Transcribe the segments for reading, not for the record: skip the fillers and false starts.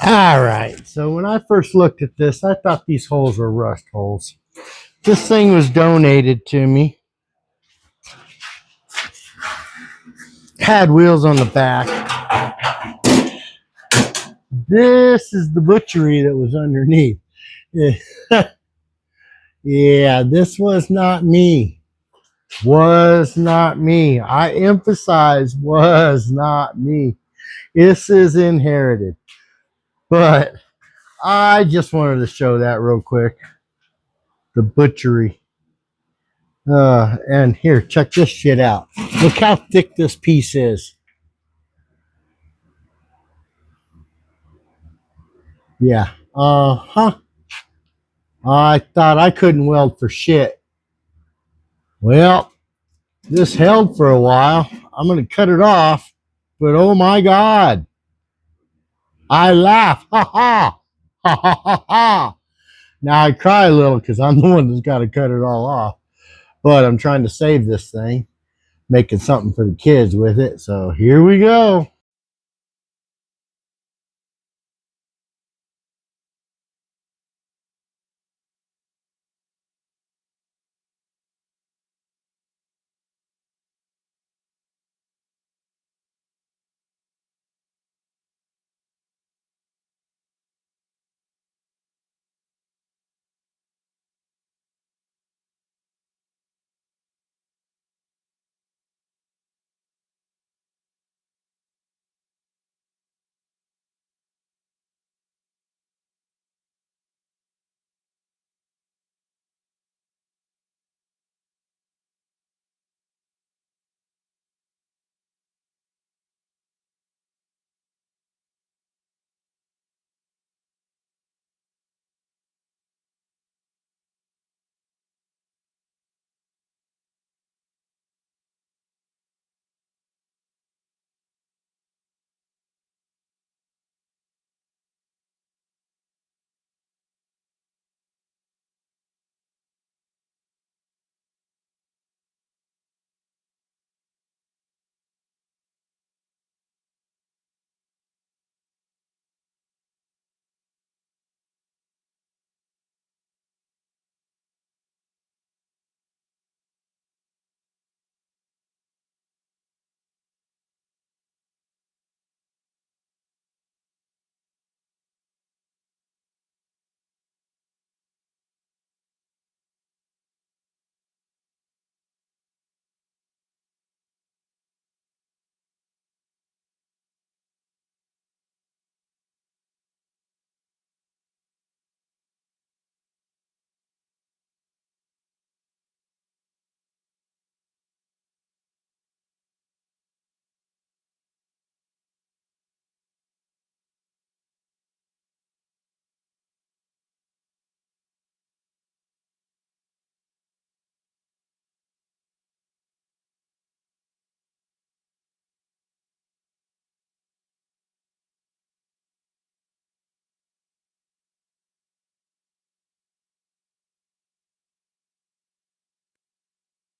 All right. So when I first looked at this, I thought these holes were rust holes. This thing was donated to me. Had wheels on the back. This is the butchery that was underneath. Yeah, this was not me. Was not me. I emphasize was not me. This is inherited. But I just wanted to show that real quick. The butchery. And here, check this shit out. Look how thick this piece is. Yeah. I thought I couldn't weld for shit. Well, this held for a while. I'm going to cut it off. But oh my God. I laugh. Ha ha. Ha ha ha ha. Now I cry a little because I'm the one that's got to cut it all off. But I'm trying to save this thing, making something for the kids with it. So here we go.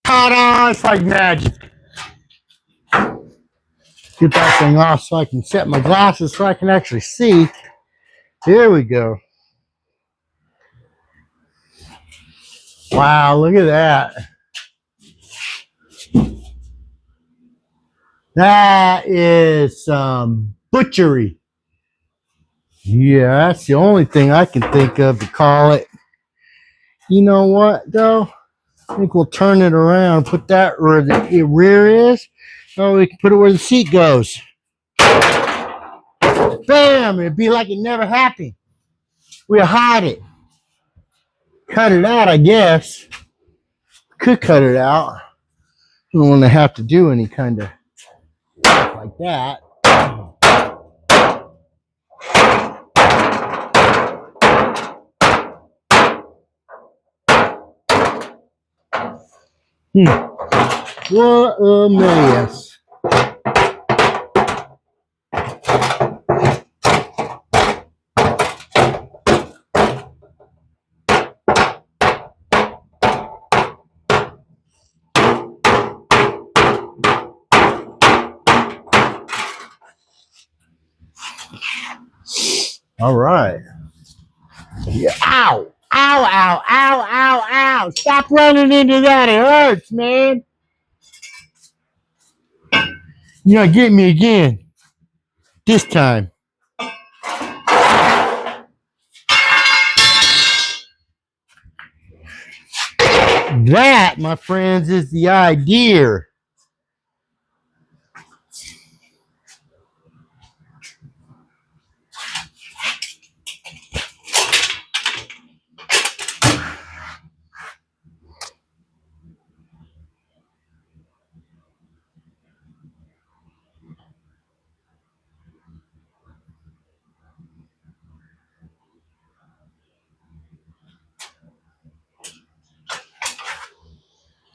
Ta-da! It's like magic. Get that thing off so I can set my glasses so I can actually see. Here we go. Wow, look at that. That is some butchery. Yeah, that's the only thing I can think of to call it. You know what, though? I think we'll turn it around, put that where the rear is. Oh, we can put it where the seat goes. Bam! It'd be like it never happened. We'll hide it. Cut it out, I guess. Could cut it out. Don't want to have to do any kind of stuff like that. What a mess. All right. Yeah. Ow! Ow! Ow! Ow! Ow! Ow! Stop running into that. It hurts, man. You're not getting me again. This time. That, my friends, is the idea.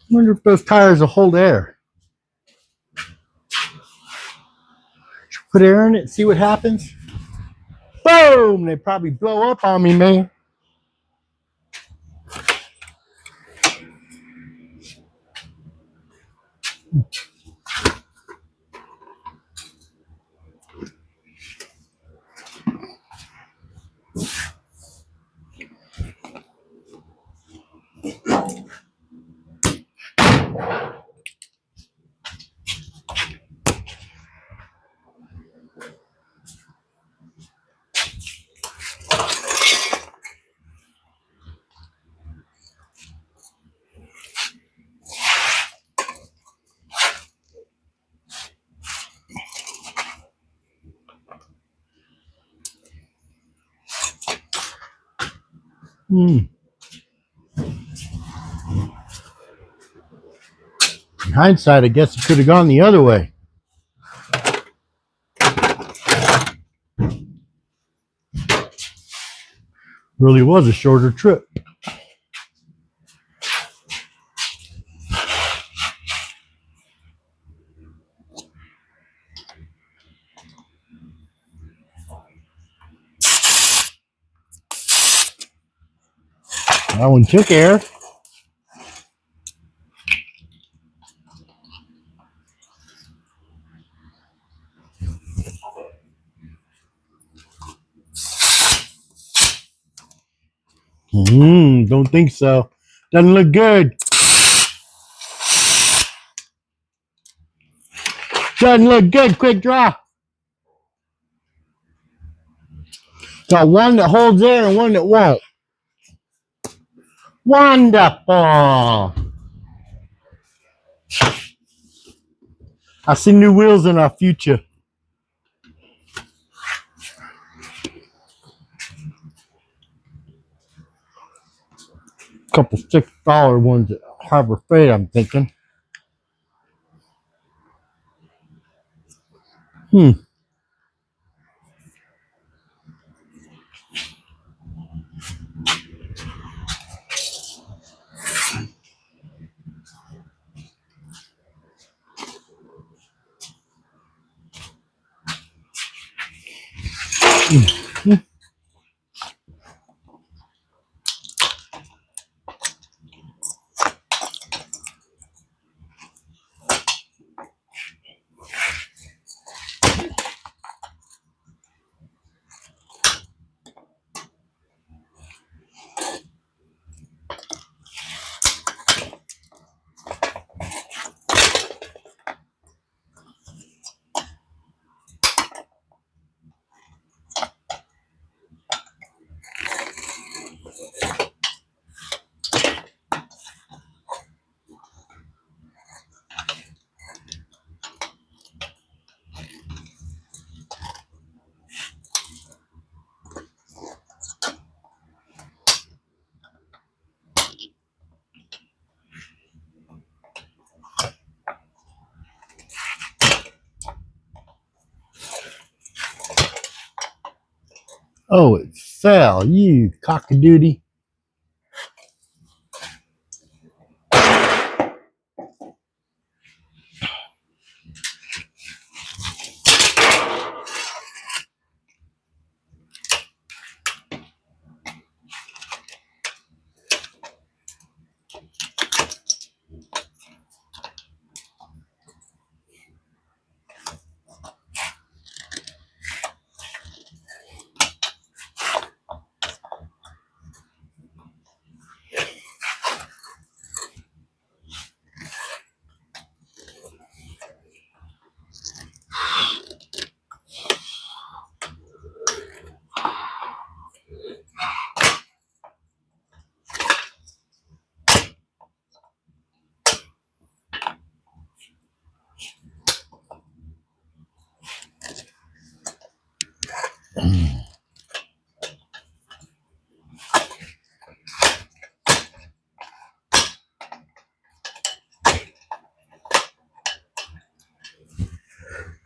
I wonder if those tires will hold air. Put air in it, see what happens. Boom! They probably blow up on me, man. In hindsight, I guess it could have gone the other way. Really was a shorter trip. That one took air. Don't think so. Doesn't look good. Doesn't look good. Quick draw. Got one that holds air and one that won't. Wonderful. I see new wheels in our future. Couple $6 ones at Harbor Freight, I'm thinking. Oh, it fell. You cockadoodie.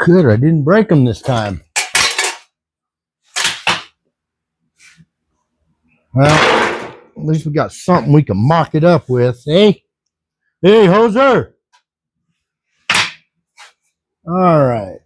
Good, I didn't break them this time. Well, at least we got something we can mock it up with, eh? Hey, hoser! All right.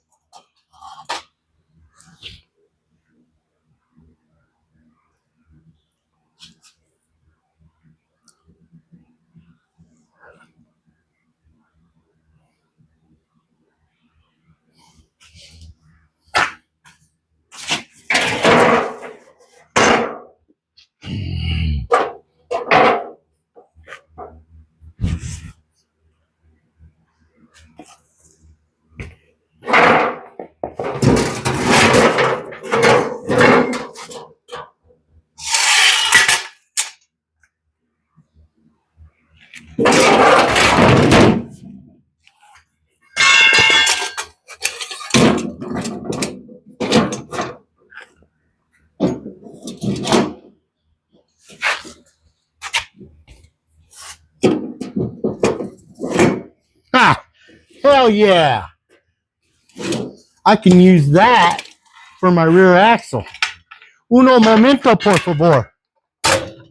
Ah, hell yeah! I can use that for my rear axle. Uno momento, por favor.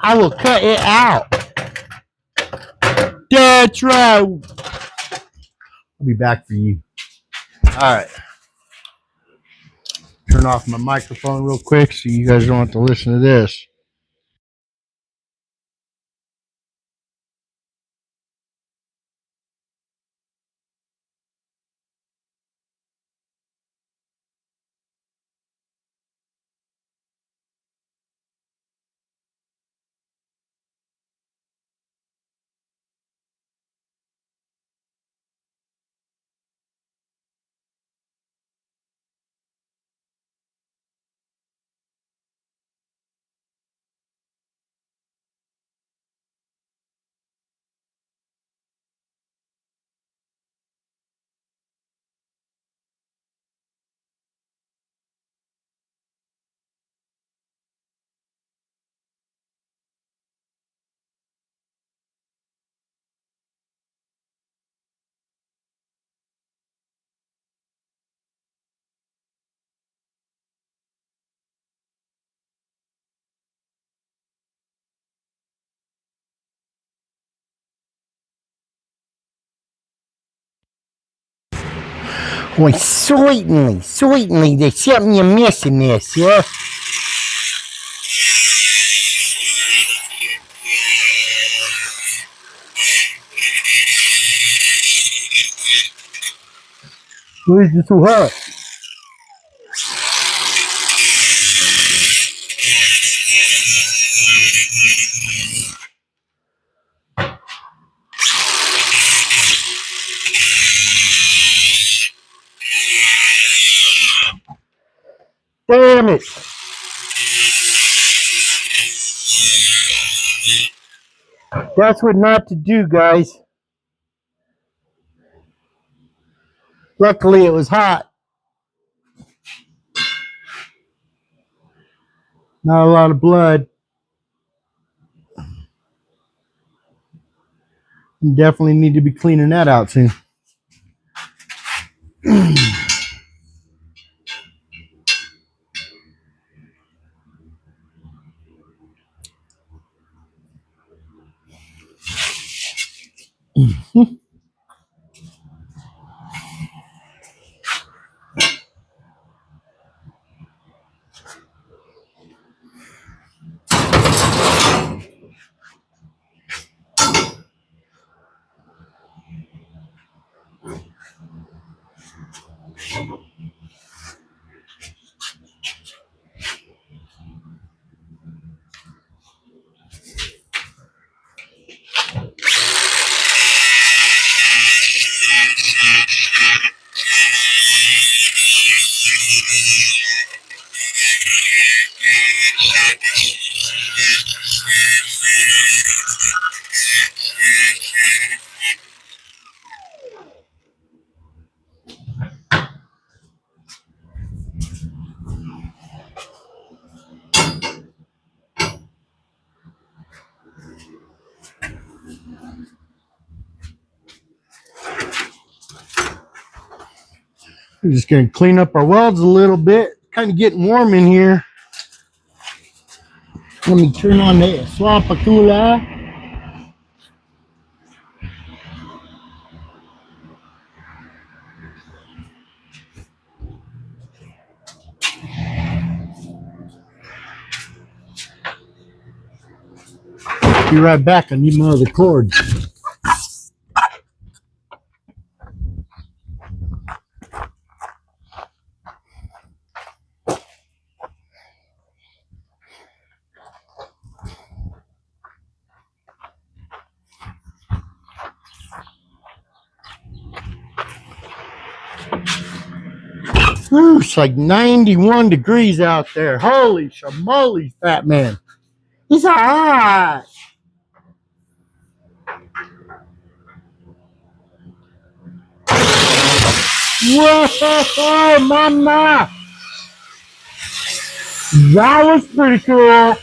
I will cut it out. That's right. I'll be back for you. All right. Turn off my microphone real quick so you guys don't have to listen to this. Well, certainly, there's something you're missing there, sir. Why is it so hot? Damn it. That's what not to do, guys. Luckily, it was hot. Not a lot of blood. You definitely need to be cleaning that out soon. We're just going to clean up our welds a little bit. Kind of getting warm in here. Let me turn on the swapakula. Be right back. I need my other cord. Ooh, it's like 91 degrees out there. Holy shamoly, fat man. It's hot. Whoa, mama. That was pretty cool.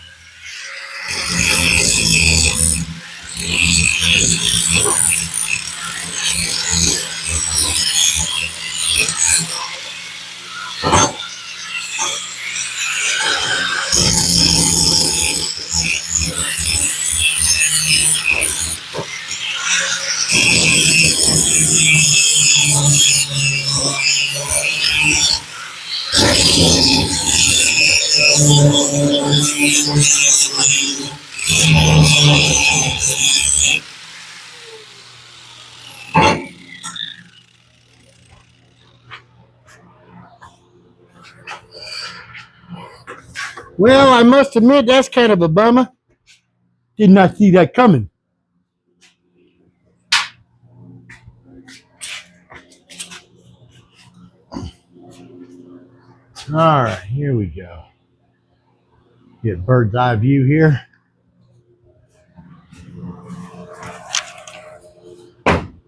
Well, I must admit, that's kind of a bummer. Did not see that coming. All right, here we go. Get bird's eye view here.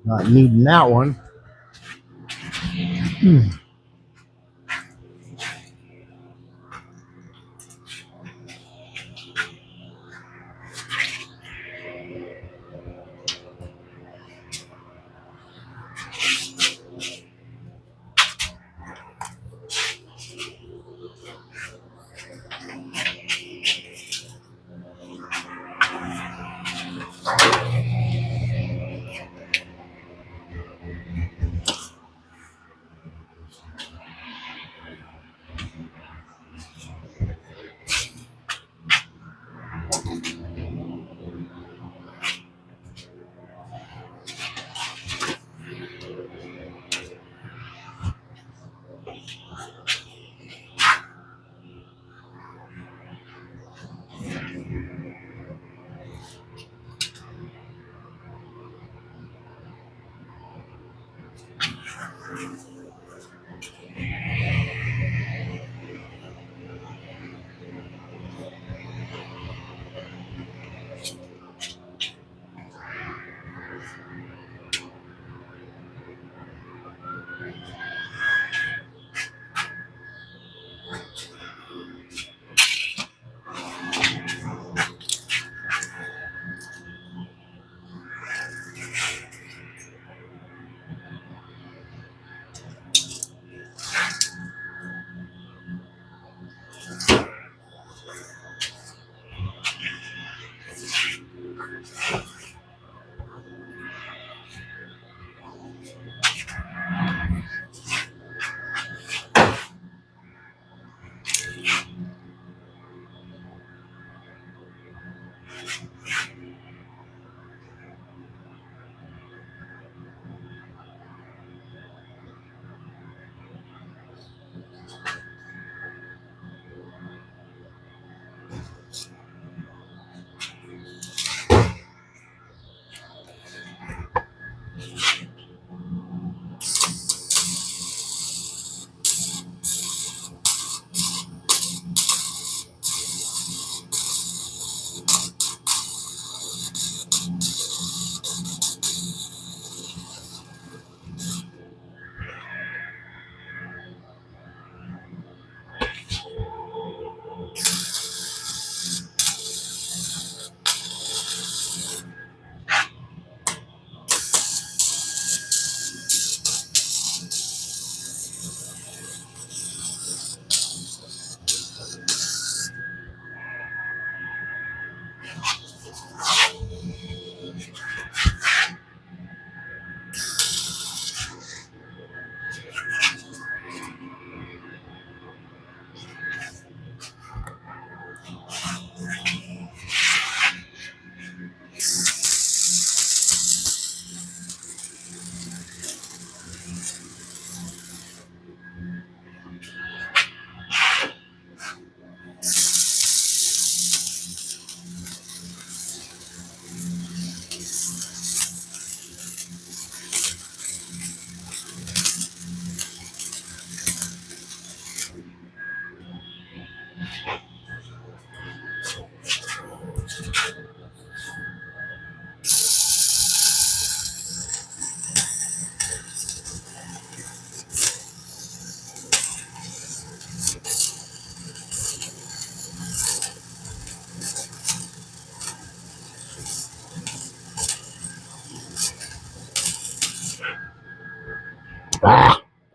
Not needing that one.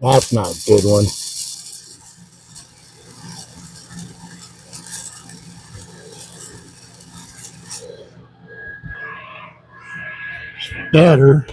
That's not a good one. Better.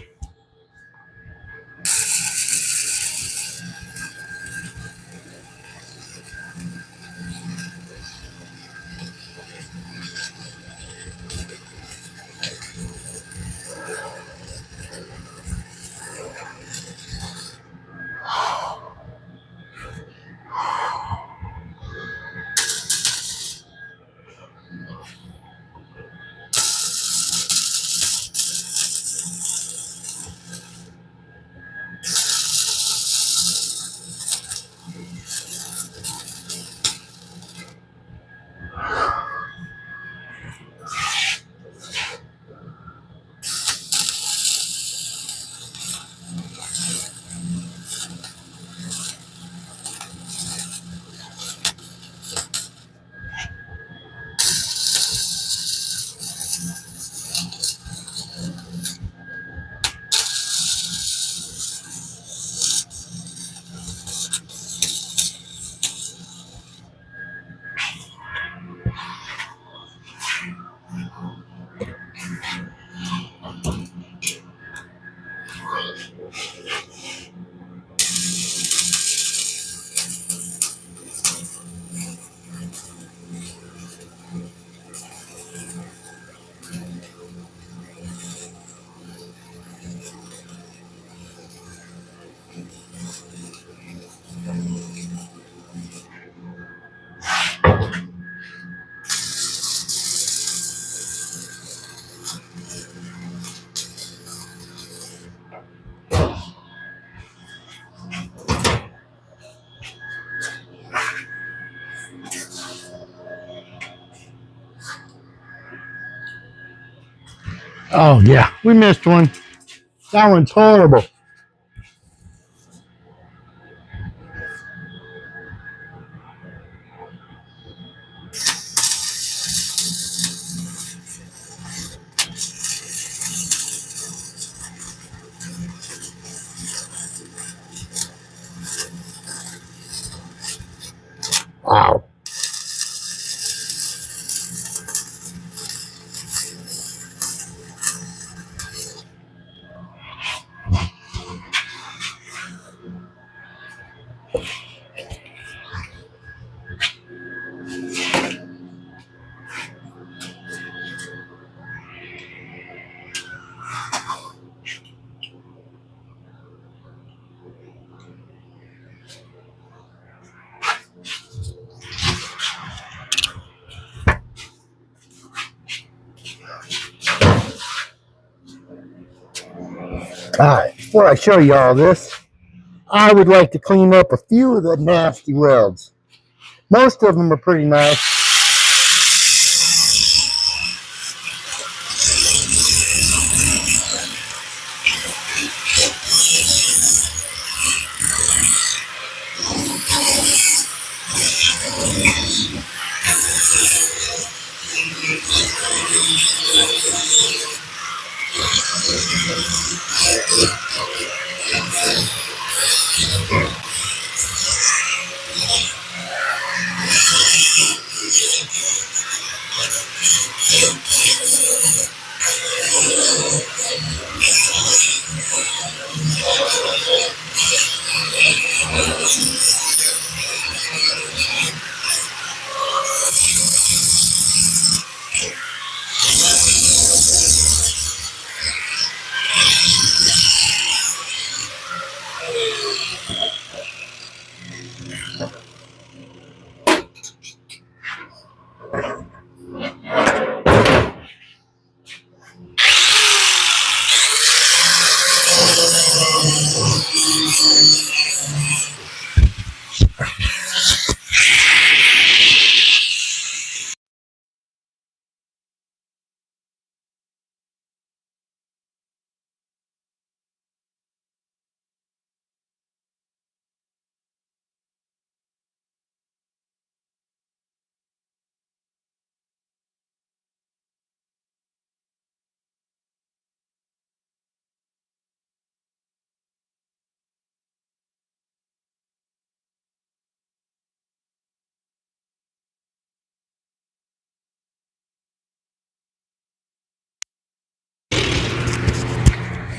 Oh, yeah. We missed one. That one's horrible. Wow. Alright, before I show you all this, I would like to clean up a few of the nasty welds. Most of them are pretty nice.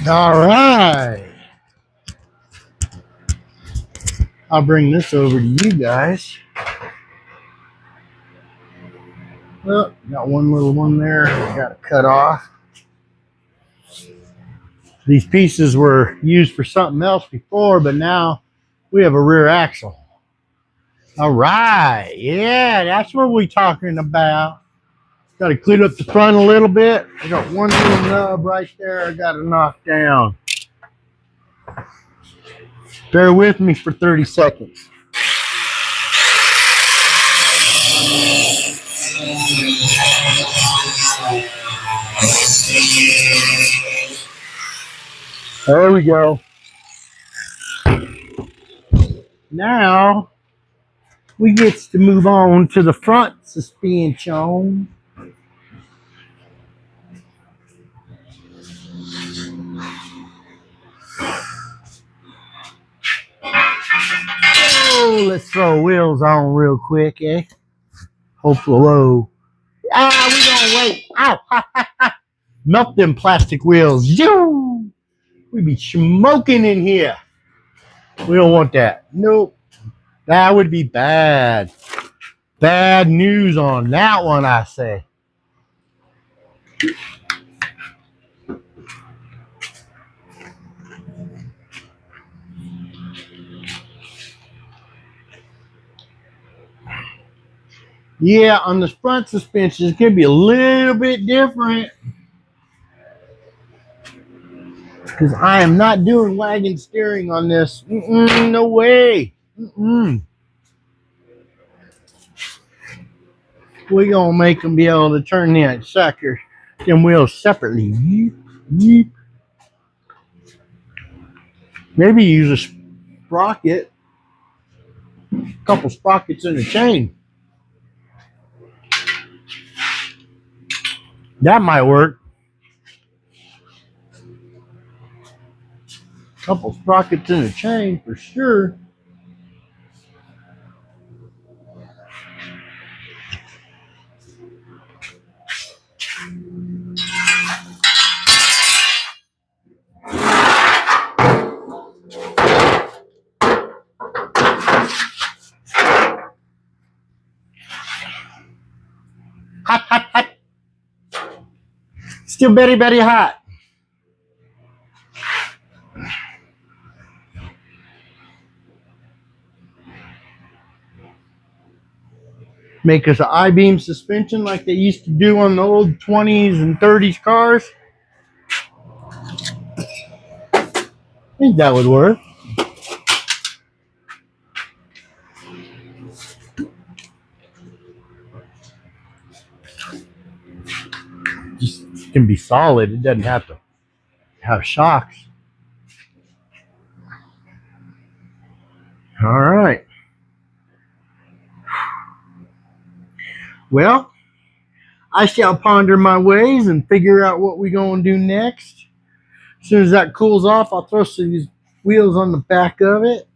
All right. I'll bring this over to you guys. Well, got one little one there. Got to cut off. These pieces were used for something else before, but now we have a rear axle. All right. Yeah, that's what we're talking about. Got to clean up the front a little bit. I got one little nub right there I got to knock down. Bear with me for 30 seconds. There we go. Now we get to move on to the front suspension. Oh, let's throw wheels on real quick, eh? Hopefully, whoa. Ah, we gonna wait. Ow! Melt them plastic wheels. We be smoking in here. We don't want that. Nope. That would be bad. Bad news on that one, I say. Yeah, on the front suspension, it's going to be a little bit different. Because I am not doing wagon steering on this. No way. We're going to make them be able to turn that sucker, them wheels separately. Yeep, yeep. Maybe use a sprocket. A couple sprockets in the chain. That might work. Couple sprockets in the chain for sure. Hot, hot, hot. Still very, very hot. Make us an I-beam suspension like they used to do on the old 20s and 30s cars. I think that would work. Just can be solid. It doesn't have to have shocks. All right. Well, I shall ponder my ways and figure out what we're going to do next. As soon as that cools off, I'll throw some of these wheels on the back of it.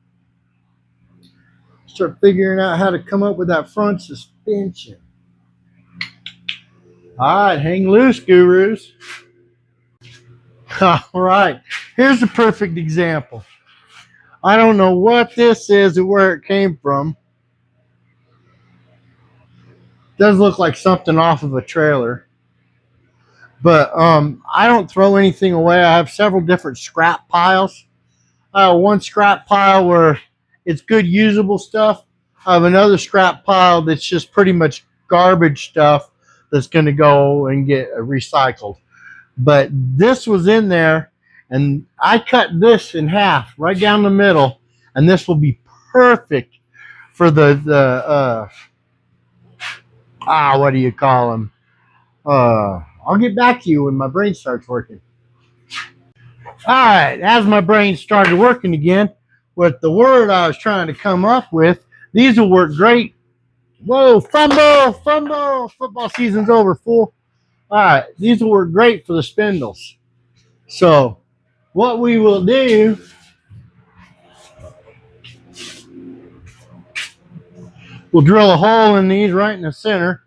Start figuring out how to come up with that front suspension. All right, hang loose, gurus. All right, here's a perfect example. I don't know what this is or where it came from. Does look like something off of a trailer. But I don't throw anything away. I have several different scrap piles. I have one scrap pile where it's good usable stuff. I have another scrap pile that's just pretty much garbage stuff that's going to go and get recycled. But this was in there, and I cut this in half right down the middle, and this will be perfect for the what do you call them? I'll get back to you when my brain starts working. All right, as my brain started working again with the word I was trying to come up with, these will work great. Whoa, fumble, fumble. Football season's over, fool. All right, these will work great for the spindles. So what we will do, we'll drill a hole in these right in the center,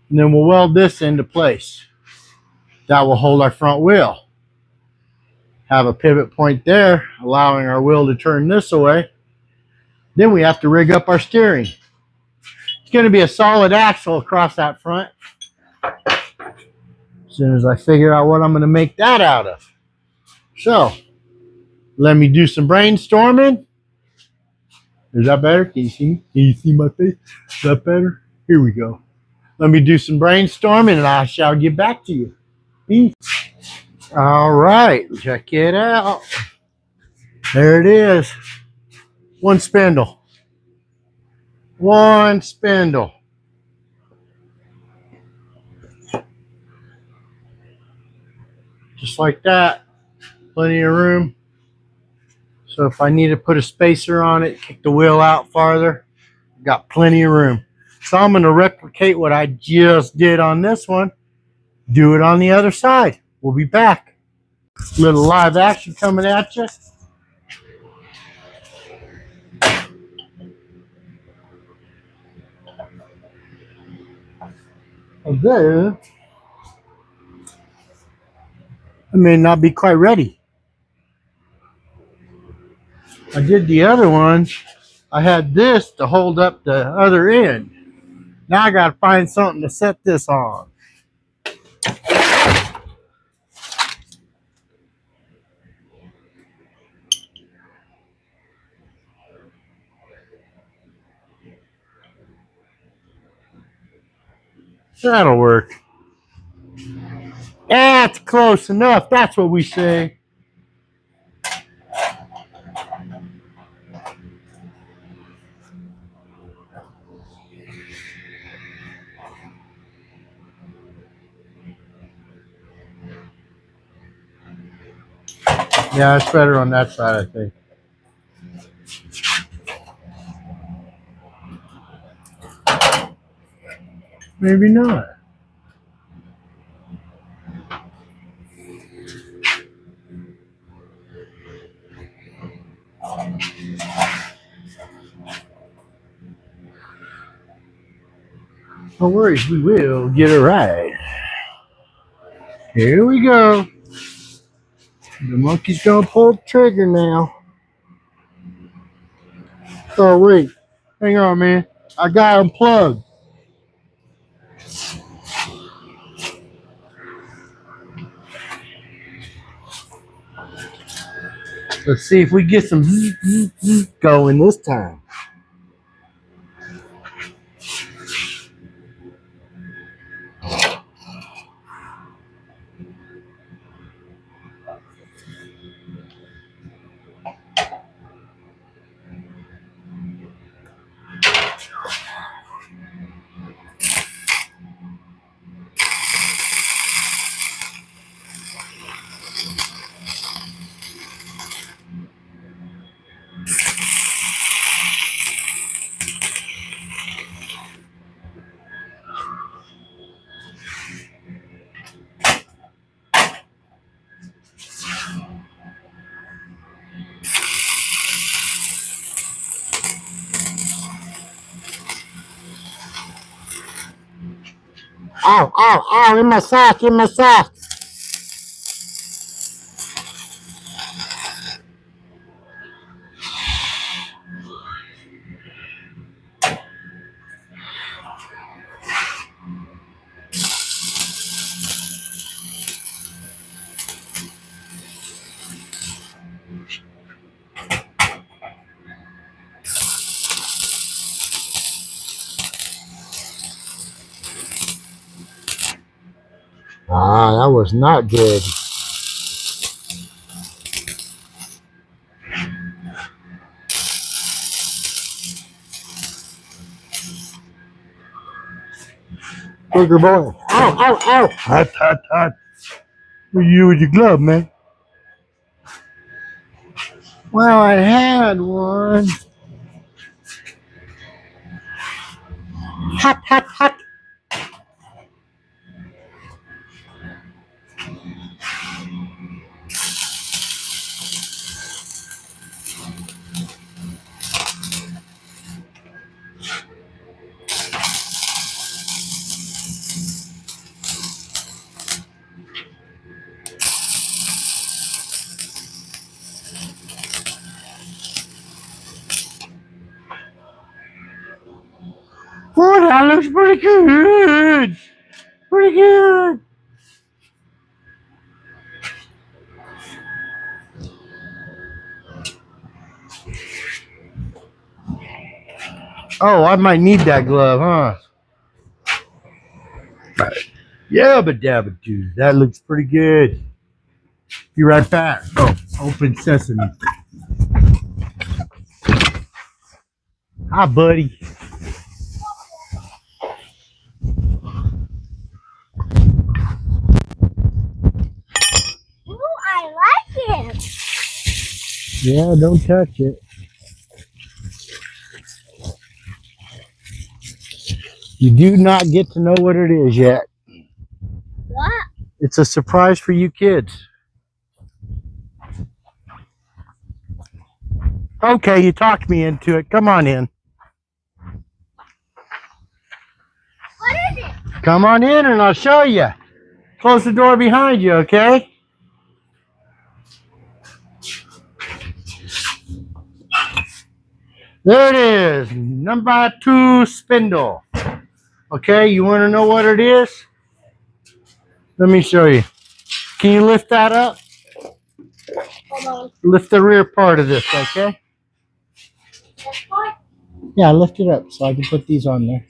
and then we'll weld this into place. That will hold our front wheel. have a pivot point there, allowing our wheel to turn this way. Then we have to rig up our steering. It's going to be a solid axle across that front. As soon as I figure out what I'm going to make that out of. So, let me do some brainstorming. Is that better? Can you see me? Can you see my face? Is that better? Here we go. Let me do some brainstorming and I shall get back to you. Peace. All right, check it out. There it is. One spindle. One spindle. Just like that. Plenty of room. So if I need to put a spacer on it, kick the wheel out farther, got plenty of room. So I'm going to replicate what I just did on this one. Do it on the other side. We'll be back. Little live action coming at you. Although, I may not be quite ready. I did the other one. I had this to hold up the other end. Now I got to find something to set this on. That'll work. That's close enough. That's what we say. Yeah, it's better on that side, I think. Maybe not. No worries, we will get it right. Here we go. The monkey's gonna pull the trigger now. Oh wait, hang on, man. I got him plugged. Let's see if we get some going this time. Ow, ow, ow, in my sock, in my sock. Ah, that was not good. Booger boy. Ow, ow, ow. Hot, hot, hot. What you with your glove, man? Well, I had one. Hot, hot, hot. Oh, that looks pretty good. Pretty good. Oh, I might need that glove, huh? Yeah, but dabba dude, that looks pretty good. Be right back. Oh, open sesame. Hi, buddy. Ooh, I like it. Yeah, don't touch it. You do not get to know what it is yet. What? It's a surprise for you kids. Okay, you talked me into it. Come on in. What is it? Come on in and I'll show you. Close the door behind you, okay? There it is. Number 2 spindle. Okay, you want to know what it is? Let me show you. Can you lift that up? Hold on. Lift the rear part of this, okay? This part? Yeah, lift it up so I can put these on there.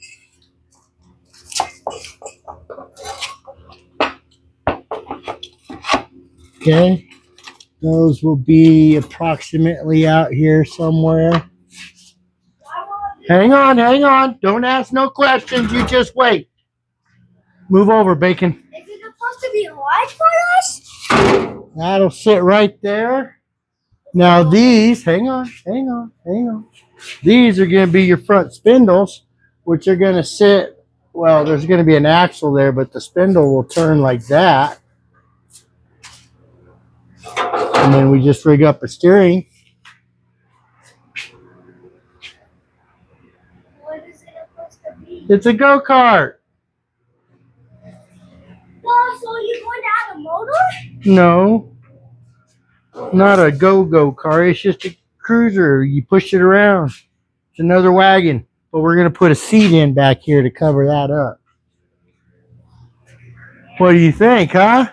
Okay, those will be approximately out here somewhere. Hang on. Don't ask no questions. You just wait. Move over, Bacon. Is it supposed to be wide for us? That'll sit right there. Now these, hang on. These are going to be your front spindles, which are going to sit, well, there's going to be an axle there, but the spindle will turn like that. And then we just rig up a steering. What is it supposed to be? It's a go-kart. Oh, so you're going to add a motor? No, not a go-go car. It's just a cruiser. You push it around. It's another wagon. But we're going to put a seat in back here to cover that up. What do you think, huh?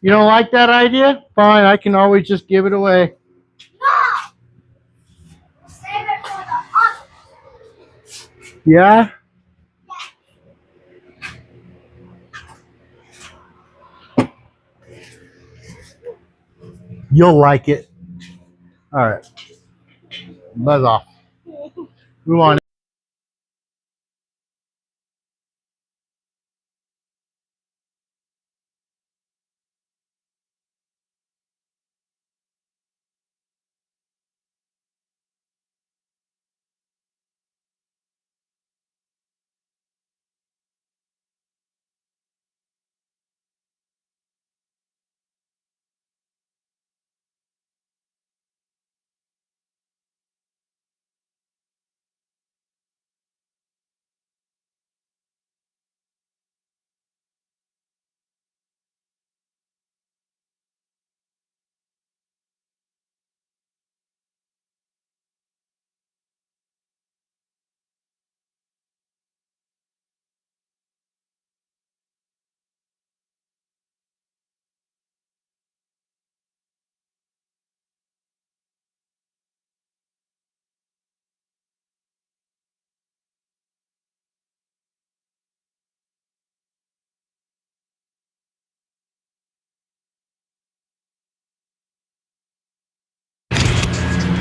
You don't like that idea? Fine, I can always just give it away. No! Save it for the other. Yeah? You'll like it. All right. Buzz off. Move on.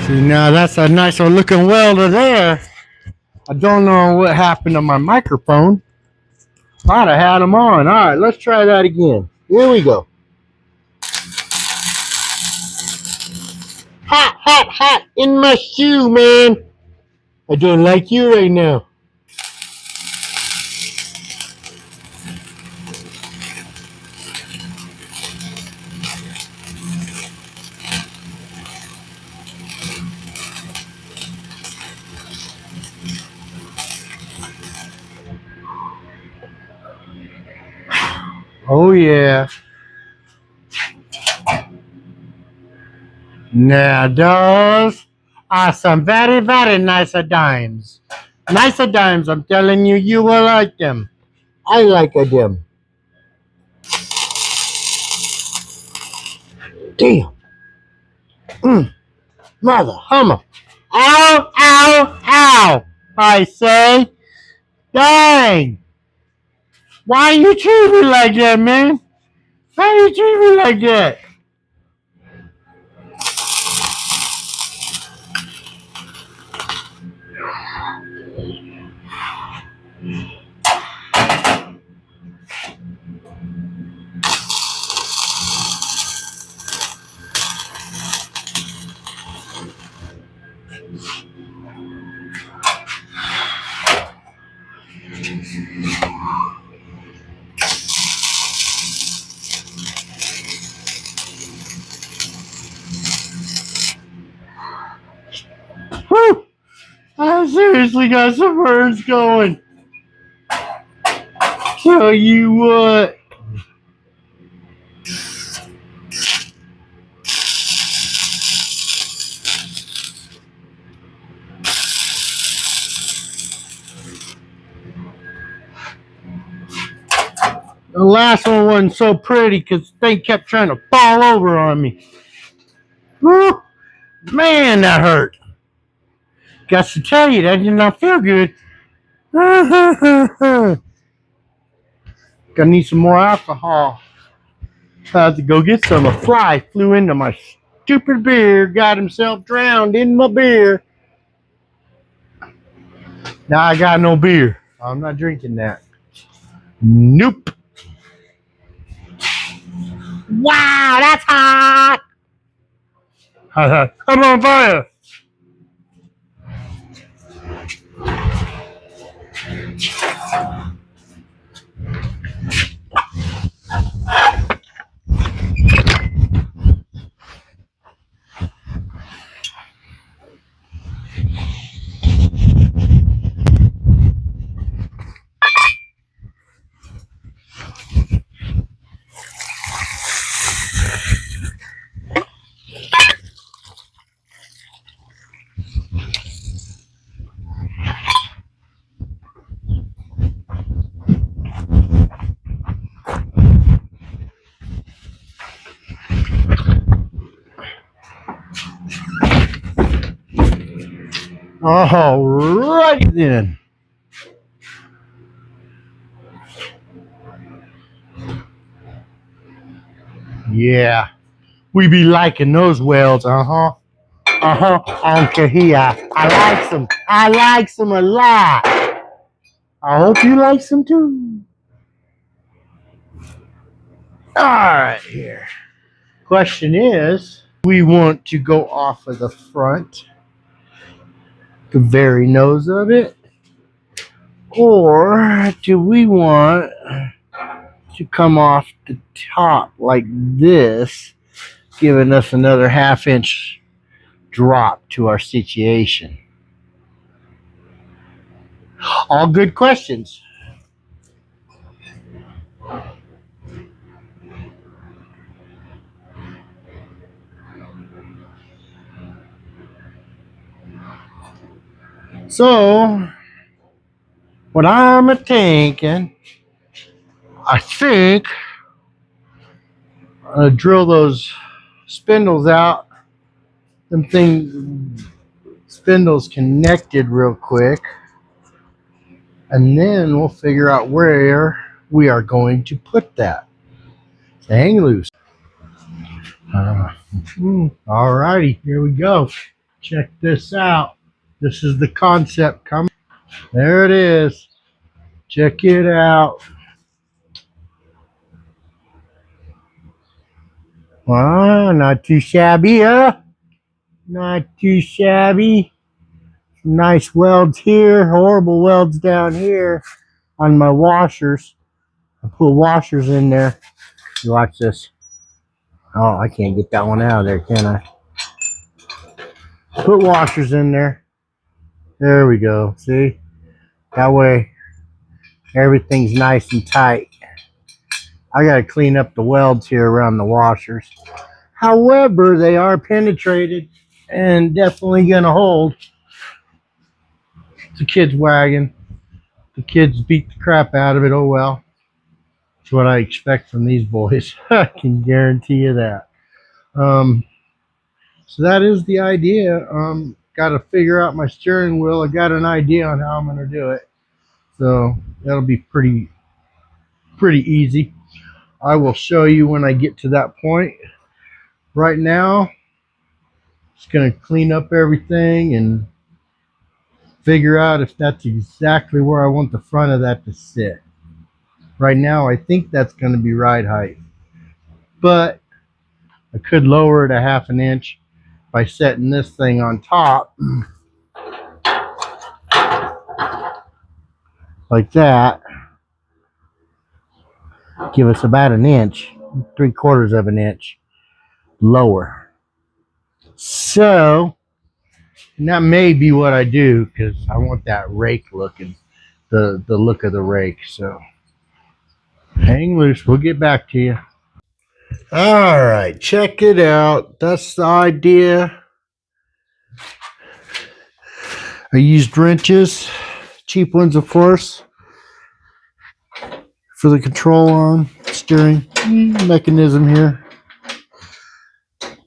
See, now that's a nicer looking welder there. I don't know what happened to my microphone. Might have had them on. All right, let's try that again. Here we go. Hot in my shoe, man. I don't like you right now. Oh, yeah. Now, those are some very, very nice dimes. Nicer dimes, I'm telling you, you will like them. I like them. Damn. Mother hummer. Ow, ow, ow. I say. Dang. Why you treat me like that, man? Why you treat me like that? Whew. I seriously got some burns going. Tell you what. The last one wasn't so pretty because the thing kept trying to fall over on me. Whew. Man, that hurt. Got to tell you, that did not feel good. Gonna need some more alcohol. I had to go get some. A fly flew into my stupid beer, got himself drowned in my beer. Now I got no beer. I'm not drinking that. Nope. Wow, that's hot. I'm on fire. All right then. Yeah, we be liking those welds, Uncle here. I like them. I like them a lot. I hope you like them too. All right, here. Question is, we want to go off of the front, the very nose of it, or do we want to come off the top like this, giving us another half-inch drop to our situation? All good questions. So, what I'm thinking, I think I'm gonna drill those spindles out. Them things, spindles connected real quick, and then we'll figure out where we are going to put that. So hang loose. Alrighty, here we go. Check this out. This is the concept coming. There it is. Check it out. Not too shabby, huh? Not too shabby. Nice welds here, horrible welds down here on my washers. I put washers in there. You watch this. Oh, I can't get that one out of there, can I? Put washers in there. There we go. See? That way everything's nice and tight. I got to clean up the welds here around the washers. However, they are penetrated and definitely going to hold. It's a kid's wagon. The kids beat the crap out of it. Oh well. That's what I expect from these boys. I can guarantee you that. So that is the idea. Got to figure out my steering wheel. I got an idea on how I'm going to do it. So that'll be pretty easy. I will show you when I get to that point. Right now, just going to clean up everything and figure out if that's exactly where I want the front of that to sit. Right now, I think that's going to be ride height, but I could lower it a half an inch by setting this thing on top like that. Give us about an inch, 3/4 of an inch lower. So, and that may be what I do because I want that rake looking, the look of the rake. So, hang loose. We'll get back to you. All right, check it out. That's the idea. I used wrenches, cheap ones, of course, for the control arm, steering mechanism here.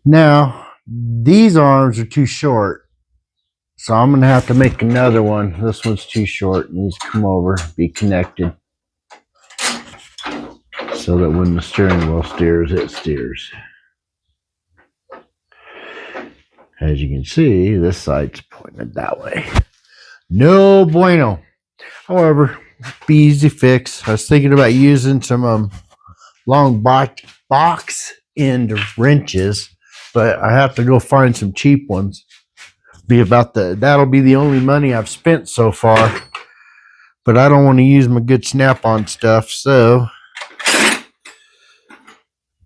Now, these arms are too short, so I'm going to have to make another one. This one's too short. It needs to come over, be connected, so that when the steering wheel steers, it steers. As you can see, this side's pointed that way. No bueno. However, be easy fix. I was thinking about using some long box end wrenches, but I have to go find some cheap ones. That'll be the only money I've spent so far. But I don't want to use my good snap-on stuff, so.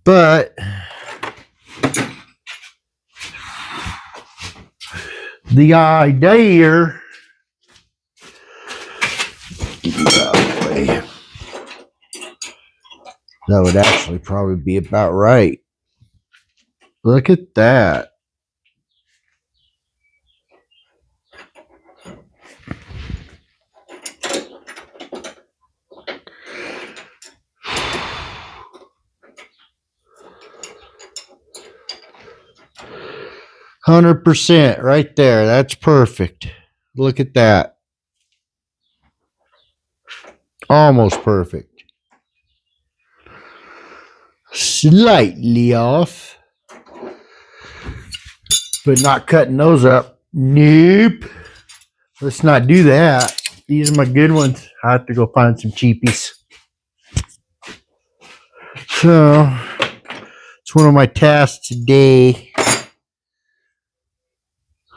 But the idea, that would actually probably be about right. Look at that. %, right there. That's perfect. Look at that. Almost perfect. Slightly off, but not cutting those up. Nope. Let's not do that. These are my good ones. I have to go find some cheapies. So, it's one of my tasks today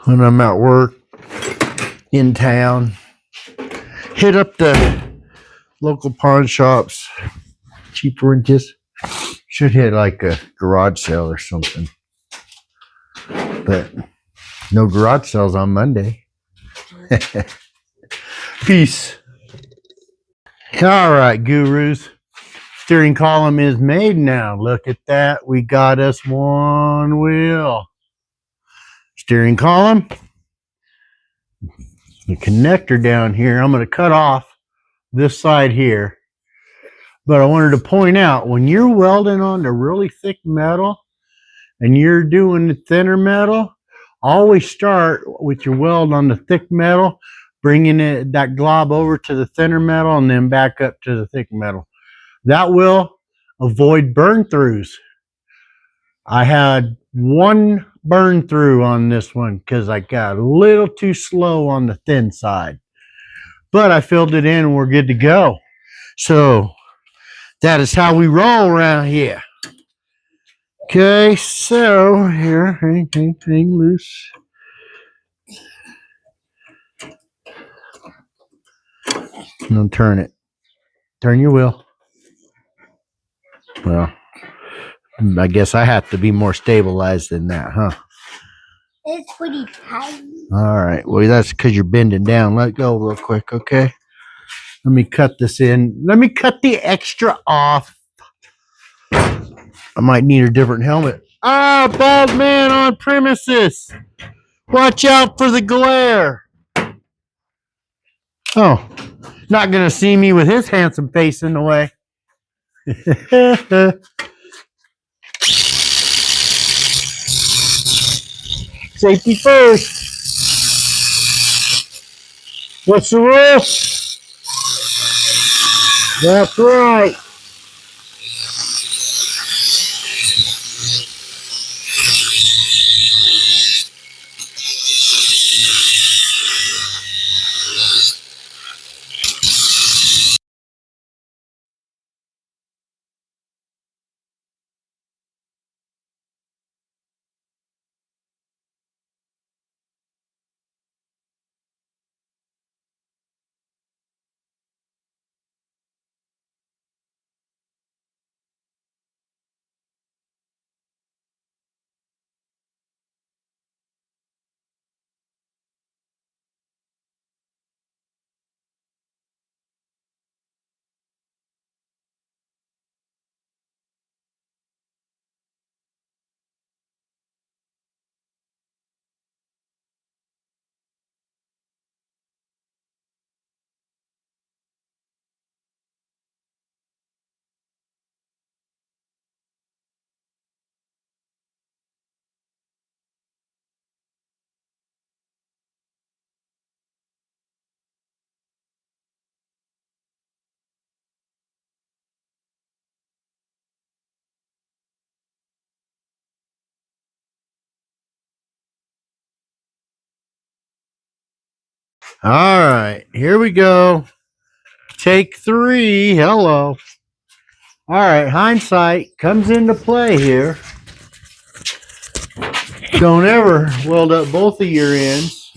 when I'm at work in town. Hit up the local pawn shops, cheap wrenches. Should hit like a garage sale or something. But no garage sales on Monday. Peace. All right, gurus. Steering column is made now. Look at that. We got us one wheel. Steering column. The connector down here. I'm going to cut off this side here. But I wanted to point out, when you're welding on the really thick metal and you're doing the thinner metal, always start with your weld on the thick metal, bringing that glob over to the thinner metal and then back up to the thick metal. That will avoid burn throughs. I had one burn through on this one because I got a little too slow on the thin side. But I filled it in and we're good to go. So that is how we roll around here. Okay, so here, hang loose. And turn it. Turn your wheel. Well, I guess I have to be more stabilized than that, huh? It's pretty tight. All right. Well, that's because you're bending down. Let go real quick, okay? Let me cut this in. Let me cut the extra off. I might need a different helmet. Ah, bald man on premises. Watch out for the glare. Oh, not gonna see me with his handsome face in the way. Safety first. What's the rule? That's right. All right, here we go. Take 3. Hello. All right, hindsight comes into play here. Don't ever weld up both of your ends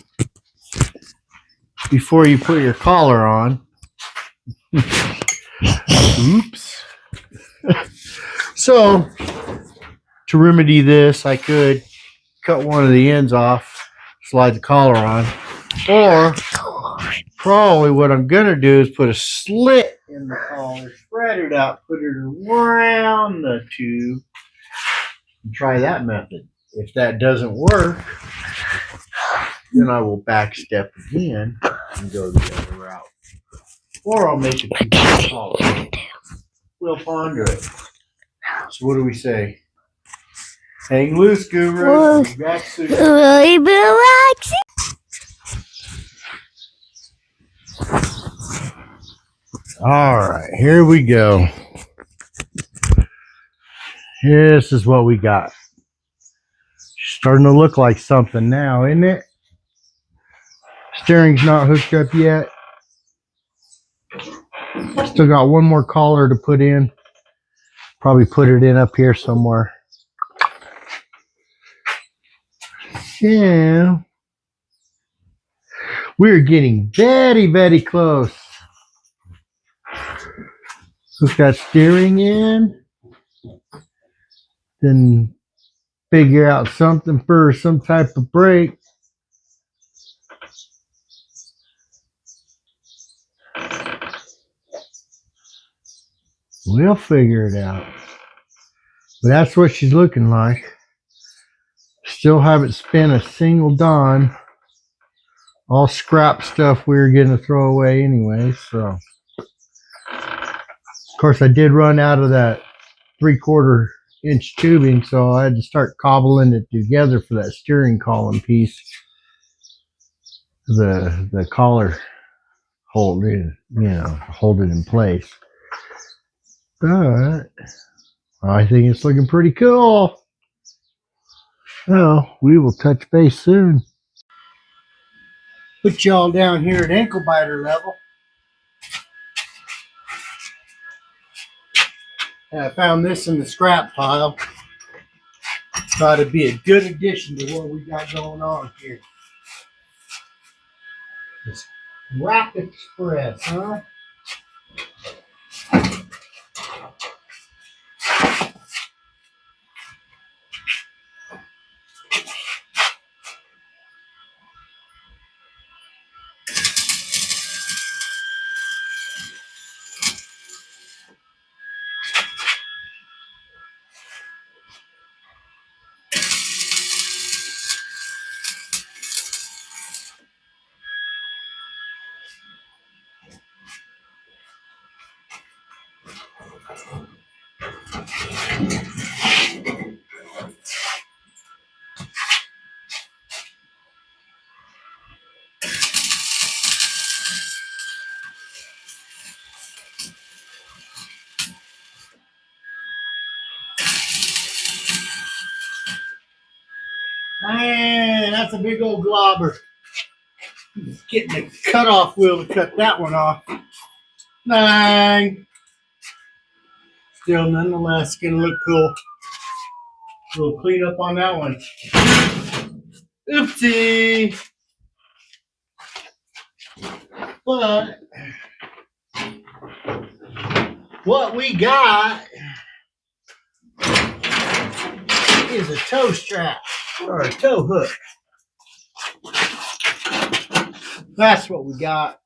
before you put your collar on. Oops. So, to remedy this, I could cut one of the ends off, slide the collar on, or probably what I'm going to do is put a slit in the collar, spread it out, put it around the tube, and try that method. If that doesn't work, then I will backstep again and go the other route. Or I'll make a two-piece collar. We'll ponder it. So what do we say? Hang loose, Guru. Be back soon. All right, here we go. This is what we got. Starting to look like something now, isn't it? Steering's not hooked up yet. Still got one more collar to put in. Probably put it in up here somewhere. Yeah. We're getting very, very close. Hook that steering in. Then figure out something for some type of brake. We'll figure it out. But that's what she's looking like. Still haven't spent a single dime. All scrap stuff we were going to throw away anyway. So, of course, I did run out of that 3/4 inch tubing, so I had to start cobbling it together for that steering column piece. The collar hold it, hold it in place. But I think it's looking pretty cool. So we will touch base soon. Put y'all down here at ankle biter level. And I found this in the scrap pile. Thought it'd be a good addition to what we got going on here. This Rack Express, huh? Man, that's a big old globber. Getting the cutoff wheel to cut that one off. Dang. Still, nonetheless, gonna look cool. A little cleanup on that one. Oopsie. But what we got is a toe strap or a toe hook. That's what we got.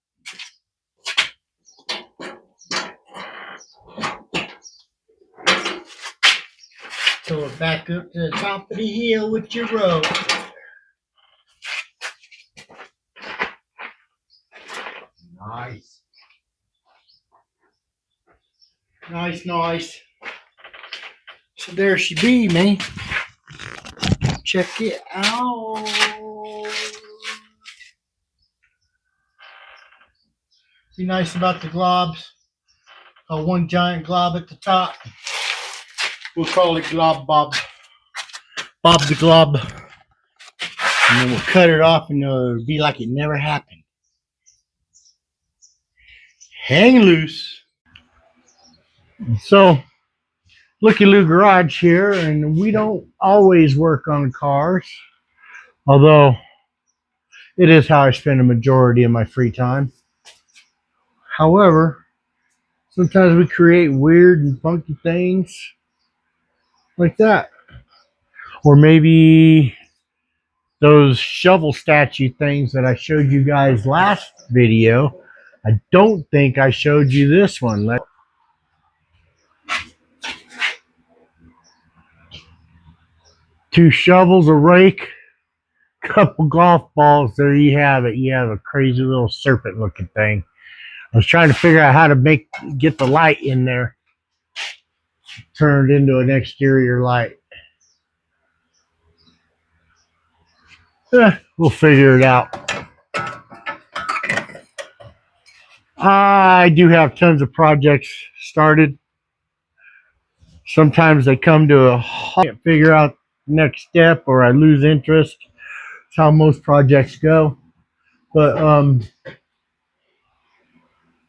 Tow it back up to the top of the hill with your rope. Nice. Nice, nice. So there she be, man. Check it out. See, nice about the globs. One giant glob at the top. We'll call it Glob Bob. Bob the Glob. And then we'll cut it off and it'll be like it never happened. Hang loose. So, Looky Lou Garage here, and we don't always work on cars. Although, it is how I spend a majority of my free time. However, sometimes we create weird and funky things like that. Or maybe those shovel statue things that I showed you guys last video. I don't think I showed you this one. Two shovels, a rake, couple golf balls. There you have it. You have a crazy little serpent looking thing. I was trying to figure out how to get the light in there. Turn it into an exterior light. We'll figure it out. I do have tons of projects started. Sometimes they come to a halt. I can't figure out the next step or I lose interest. That's how most projects go. But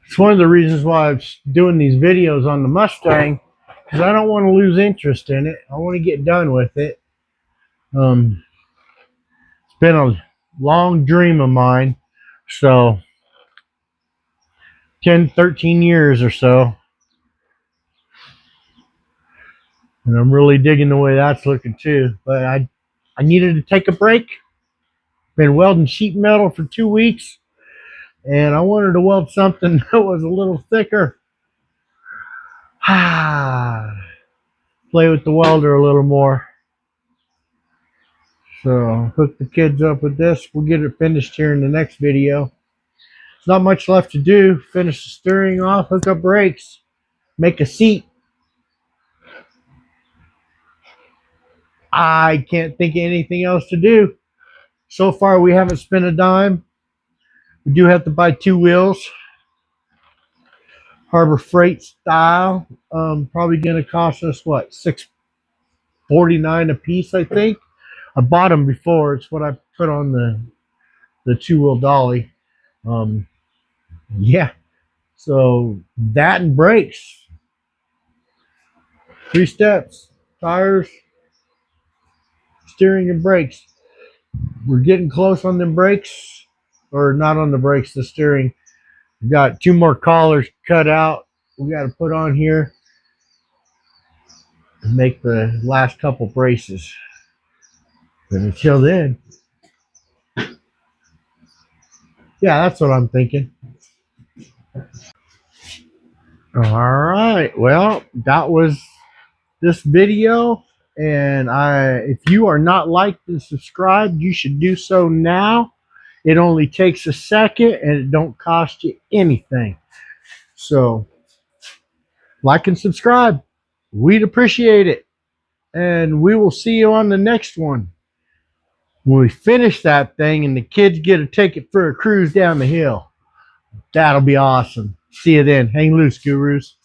it's one of the reasons why I'm doing these videos on the Mustang, because I don't want to lose interest in it. I want to get done with it. It's been a long dream of mine. So 10, 13 years or so. And I'm really digging the way that's looking too. But I needed to take a break. Been welding sheet metal for 2 weeks. And I wanted to weld something that was a little thicker. Play with the welder a little more. So hook the kids up with this. We'll get it finished here in the next video. There's not much left to do. Finish the steering off, hook up brakes, make a seat. I can't think of anything else to do. So far we haven't spent a dime. We do have to buy 2 wheels. Harbor Freight style. Probably going to cost us what, $6.49 a piece, I think. I bought them before. It's what I put on the 2-wheel dolly. Yeah. So that and brakes. 3 steps. Tires, steering, and brakes. We're getting close on them brakes. Or not on the brakes, the steering. We've got 2 more collars cut out. We got to put on here and make the last couple braces. But until then, yeah, that's what I'm thinking. All right. Well, that was this video. And if you are not liked and subscribed, you should do so now. It only takes a second and it don't cost you anything. So like and subscribe. We'd appreciate it. And we will see you on the next one. When we finish that thing and the kids get a ticket for a cruise down the hill. That'll be awesome. See you then. Hang loose, gurus.